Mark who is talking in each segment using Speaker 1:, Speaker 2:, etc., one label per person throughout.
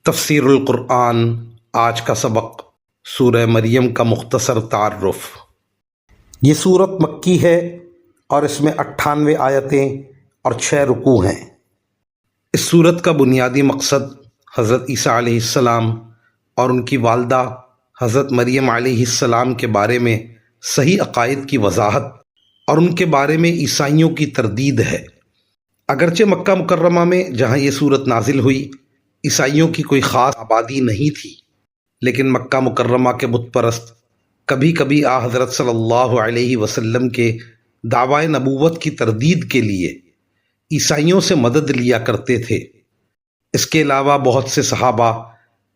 Speaker 1: تفسیر القرآن آج کا سبق سورہ مریم کا مختصر تعارف۔ یہ سورت مکی ہے اور اس میں 98 آیتیں اور 6 رکوع ہیں۔ اس سورت کا بنیادی مقصد حضرت عیسیٰ علیہ السلام اور ان کی والدہ حضرت مریم علیہ السلام کے بارے میں صحیح عقائد کی وضاحت اور ان کے بارے میں عیسائیوں کی تردید ہے۔ اگرچہ مکہ مکرمہ میں جہاں یہ سورت نازل ہوئی عیسائیوں کی کوئی خاص آبادی نہیں تھی، لیکن مکہ مکرمہ کے بت پرست کبھی کبھی حضرت صلی اللہ علیہ وسلم کے دعوی نبوت کی تردید کے لیے عیسائیوں سے مدد لیا کرتے تھے۔ اس کے علاوہ بہت سے صحابہ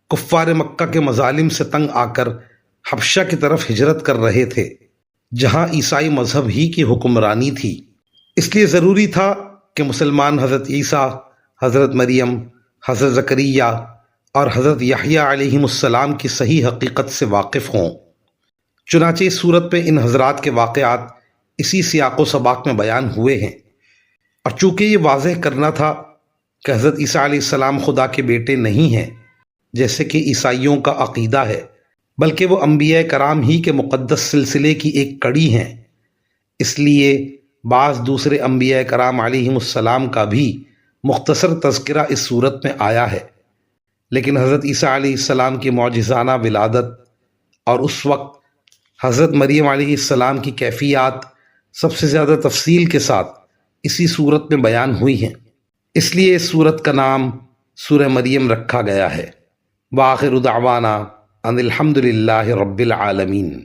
Speaker 1: کفار مکہ کے مظالم سے تنگ آ کر حبشہ کی طرف ہجرت کر رہے تھے، جہاں عیسائی مذہب ہی کی حکمرانی تھی۔ اس لیے ضروری تھا کہ مسلمان حضرت عیسیٰ، حضرت مریم، حضرت زکریا اور حضرت یحییٰ علیہم السلام کی صحیح حقیقت سے واقف ہوں۔ چنانچہ اس صورت میں ان حضرات کے واقعات اسی سیاق و سباق میں بیان ہوئے ہیں، اور چونکہ یہ واضح کرنا تھا کہ حضرت عیسیٰ علیہ السلام خدا کے بیٹے نہیں ہیں جیسے کہ عیسائیوں کا عقیدہ ہے، بلکہ وہ انبیاء کرام ہی کے مقدس سلسلے کی ایک کڑی ہیں، اس لیے بعض دوسرے انبیاء کرام علیہم السلام کا بھی مختصر تذکرہ اس صورت میں آیا ہے، لیکن حضرت عیسیٰ علیہ السلام کی معجزانہ ولادت اور اس وقت حضرت مریم علیہ السلام کی کیفیات سب سے زیادہ تفصیل کے ساتھ اسی صورت میں بیان ہوئی ہیں، اس لیے اس صورت کا نام سورہ مریم رکھا گیا ہے۔ وآخر دعوانا ان الحمد للہ رب العالمین۔